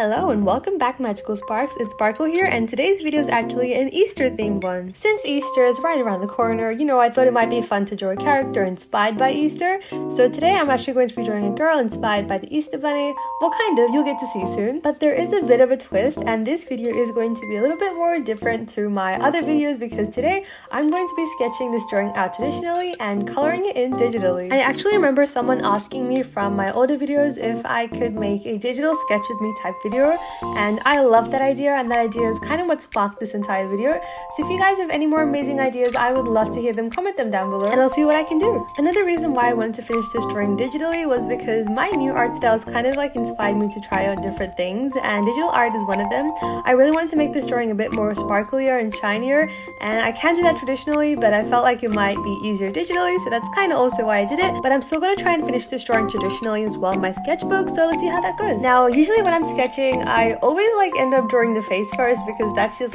Hello and welcome back Magical Sparks, it's Sparkle here, and today's video is actually an Easter themed one. Since Easter is right around the corner, I thought it might be fun to draw a character inspired by Easter. So today I'm actually going to be drawing a girl inspired by the Easter Bunny. Well, kind of, you'll get to see soon. But there is a bit of a twist, and this video is going to be a little bit more different to my other videos because today I'm going to be sketching this drawing out traditionally and coloring it in digitally. I actually remember someone asking me from my older videos if I could make a digital sketch with me type video, and I love that idea, and that idea is kind of what sparked this entire video. So if you guys have any more amazing ideas, I would love to hear them. Comment them down below and I'll see what I can do. Another reason why I wanted to finish this drawing digitally was because my new art styles kind of inspired me to try out different things, and digital art is one of them. I really wanted to make this drawing a bit more sparklier and shinier, and I can do that traditionally, but I felt like it might be easier digitally, so that's kind of also why I did it. But I'm still going to try and finish this drawing traditionally as well in my sketchbook, so let's see how that goes. Now, usually when I'm sketching, I always end up drawing the face first because that's just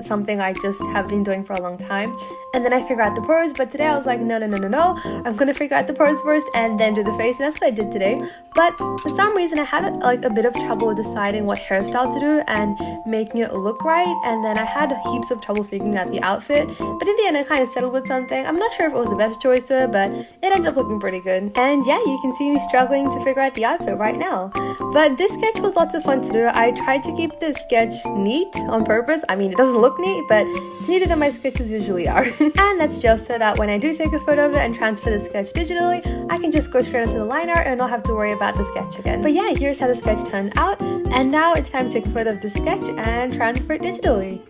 something I just have been doing for a long time, and then I figure out the pose. But today I was like, no, I'm gonna figure out the pose first and then do the face, and that's what I did today. But for some reason I had a bit of trouble deciding what hairstyle to do and making it look right, and then I had heaps of trouble figuring out the outfit, but in the end I kind of settled with something. I'm not sure if it was the best choice though, but it ends up looking pretty good. And yeah, you can see me struggling to figure out the outfit right now. But this sketch was lots of fun to do. I tried to keep this sketch neat on purpose. I mean, it doesn't look neat, but it's neater than my sketches usually are. And that's just so that when I do take a photo of it and transfer the sketch digitally, I can just go straight into the line art and not have to worry about the sketch again. But yeah, here's how the sketch turned out, and now it's time to take a photo of the sketch and transfer it digitally.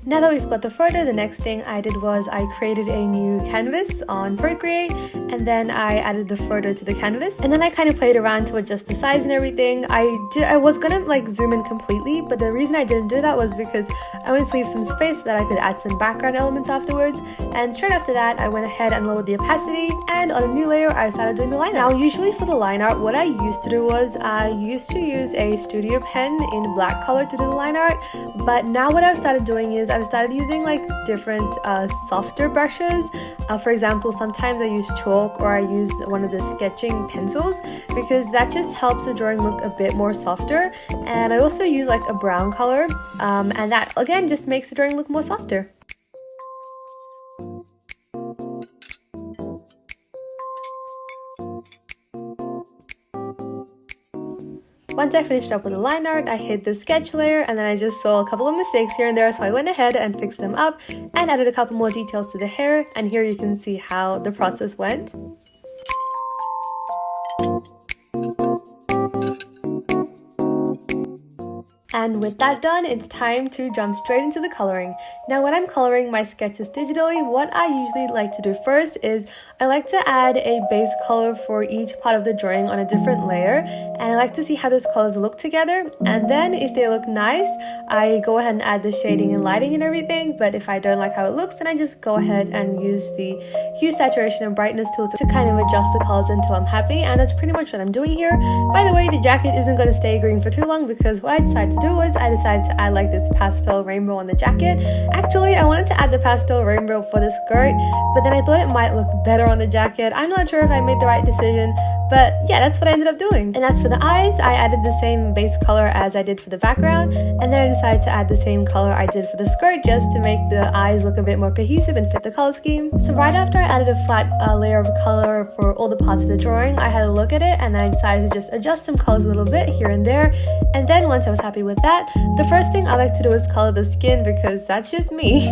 Now that we've got the photo, the next thing I did was I created a new canvas on Procreate, and then I added the photo to the canvas, and then I kind of played around to adjust the size and everything. I was gonna zoom in completely, but the reason I didn't do that was because I wanted to leave some space so that I could add some background elements afterwards. And straight after that, I went ahead and lowered the opacity, and on a new layer I started doing the line art. Now usually for the line art, what I used to do was I used to use a studio pen in black color to do the line art, but now what I've started doing is I've started using different softer brushes. For example, sometimes I use chalk or I use one of the sketching pencils because that just helps the drawing look a bit more softer. And I also use a brown color, and that again just makes the drawing look more softer. Once I finished up with the line art, I hit the sketch layer, and then I just saw a couple of mistakes here and there, so I went ahead and fixed them up and added a couple more details to the hair, and here you can see how the process went. And with that done, it's time to jump straight into the coloring. Now when I'm coloring my sketches digitally, what I usually like to do first is I like to add a base color for each part of the drawing on a different layer, and I like to see how those colors look together, and then if they look nice, I go ahead and add the shading and lighting and everything. But if I don't like how it looks, then I just go ahead and use the hue, saturation and brightness tool to kind of adjust the colors until I'm happy, and that's pretty much what I'm doing here. By the way, the jacket isn't going to stay green for too long because what I decided to do was I decided to add this pastel rainbow on the jacket. Actually, I wanted to add the pastel rainbow for the skirt, but then I thought it might look better on the jacket. I'm not sure if I made the right decision, but yeah, that's what I ended up doing. And as for the eyes, I added the same base color as I did for the background, and then I decided to add the same color I did for the skirt just to make the eyes look a bit more cohesive and fit the color scheme. So right after I added a flat layer of color for all the parts of the drawing, I had a look at it, and then I decided to just adjust some colors a little bit here and there. And then once I was happy with that, the first thing I like to do is color the skin because that's just me.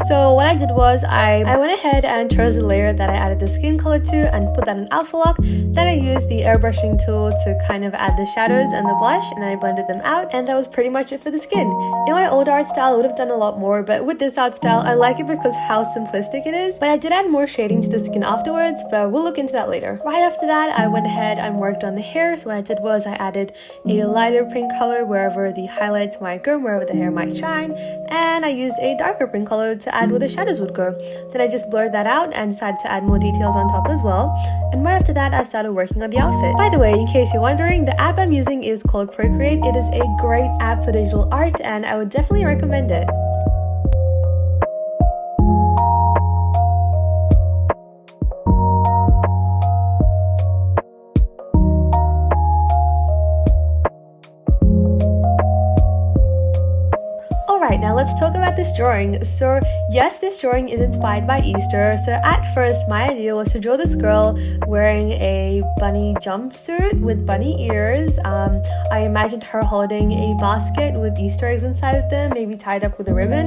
So what I did was I went ahead and chose the layer that I added the skin color to and put that in alpha lock. Then I used the airbrushing tool to kind of add the shadows and the blush, and then I blended them out, and that was pretty much it for the skin. In my old art style I would have done a lot more, but with this art style I like it because how simplistic it is. But I did add more shading to the skin afterwards, but we'll look into that later. Right after that, I went ahead and worked on the hair. So what I did was I added a lighter pink color wherever the highlights might go, wherever the hair might shine, and I used a darker pink color to add where the shadows would go. Then I just blurred that out and decided to add more details on top as well. And right after that, I started working on the outfit. By the way, in case you're wondering, the app I'm using is called Procreate. It is a great app for digital art, and I would definitely recommend it. let's talk about this drawing. So yes, this drawing is inspired by Easter. So at first my idea was to draw this girl wearing a bunny jumpsuit with bunny ears. I imagined her holding a basket with Easter eggs inside of them, maybe tied up with a ribbon.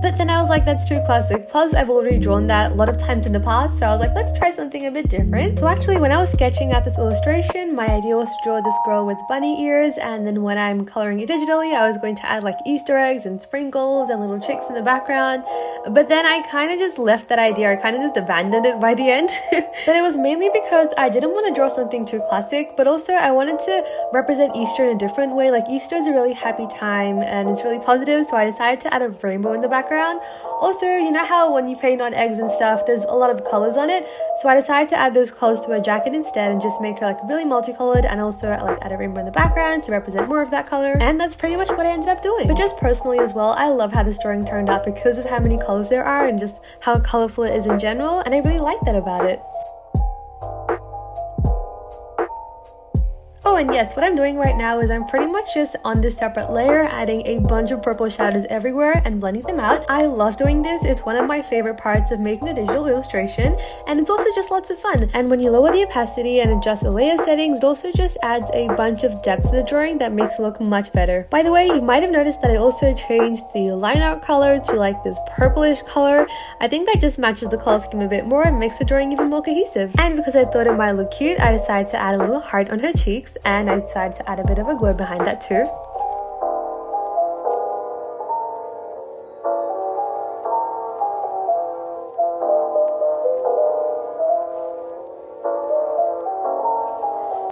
But then I was like, that's too classic. Plus I've already drawn that a lot of times in the past, so I was like, let's try something a bit different. So actually when I was sketching out this illustration, my idea was to draw this girl with bunny ears, and then when I'm coloring it digitally, I was going to add like Easter eggs and sprinkles and little chicks in the background. But then I kind of just left that idea. I kind of just abandoned it by the end. But it was mainly because I didn't want to draw something too classic, but also I wanted to represent Easter in a different way. Like Easter is a really happy time and it's really positive, so I decided to add a rainbow in the background. Also, you know how when you paint on eggs and stuff, there's a lot of colors on it, so I decided to add those colors to her jacket instead and just make her like really multicolored, and also like add a rainbow in the background to represent more of that color. And that's pretty much what I ended up doing. But just personally as well, I love how this drawing turned out because of how many colors there are and just how colorful it is in general, and I really like that about it. Oh, and yes, what I'm doing right now is I'm pretty much just on this separate layer adding a bunch of purple shadows everywhere and blending them out. I love doing this. It's one of my favorite parts of making a digital illustration, and it's also just lots of fun. And when you lower the opacity and adjust the layer settings, it also just adds a bunch of depth to the drawing that makes it look much better. By the way, you might have noticed that I also changed the line art color to like this purplish color. I think that just matches the color scheme a bit more and makes the drawing even more cohesive. And because I thought it might look cute, I decided to add a little heart on her cheeks, and I decided to add a bit of a glow behind that too.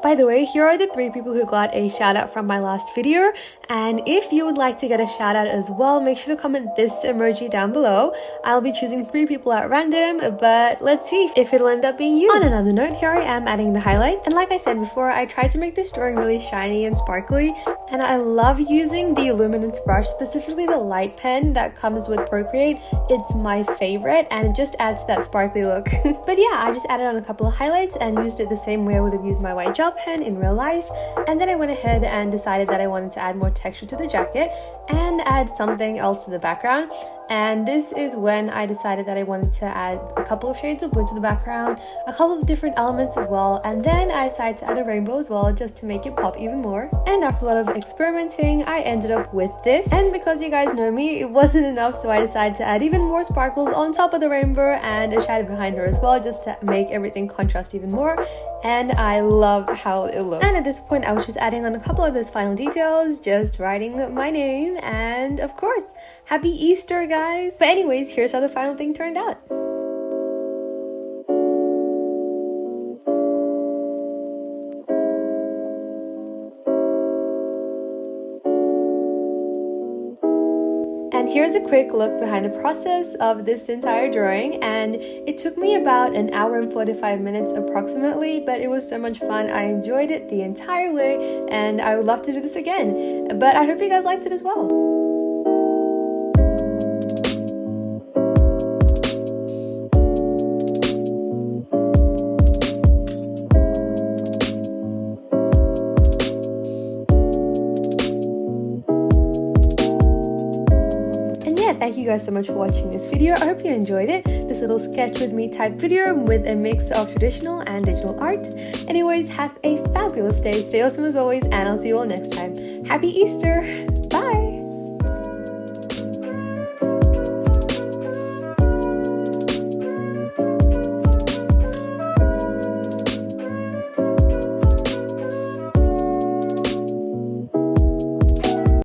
By the way, here are the 3 people who got a shout out from my last video, and if you would like to get a shout out as well, make sure to comment this emoji down below. I'll be choosing 3 people at random, but let's see if it'll end up being you. On another note, here I am adding the highlights, and like I said before, I tried to make this drawing really shiny and sparkly, and I love using the luminance brush, specifically the light pen that comes with Procreate. It's my favorite and it just adds that sparkly look. But yeah, I just added on a couple of highlights and used it the same way I would have used my white gel pen in real life, and then I went ahead and decided that I wanted to add more texture to the jacket and add something else to the background. And this is when I decided that I wanted to add a couple of shades of blue to the background, a couple of different elements as well, and then I decided to add a rainbow as well just to make it pop even more. And after a lot of experimenting, I ended up with this. And because you guys know me, it wasn't enough, so I decided to add even more sparkles on top of the rainbow and a shadow behind her as well, just to make everything contrast even more. And I love how it looks. And at this point, I was just adding on a couple of those final details, just writing my name, and of course, happy Easter, guys! But anyways, here's how the final thing turned out. And here's a quick look behind the process of this entire drawing, and it took me about an hour and 45 minutes approximately, but it was so much fun. I enjoyed it the entire way and I would love to do this again, but I hope you guys liked it as well. Thank you guys so much for watching this video. I hope you enjoyed it. This little sketch with me type video with a mix of traditional and digital art. Anyways, have a fabulous day. Stay awesome as always, and I'll see you all next time. Happy Easter!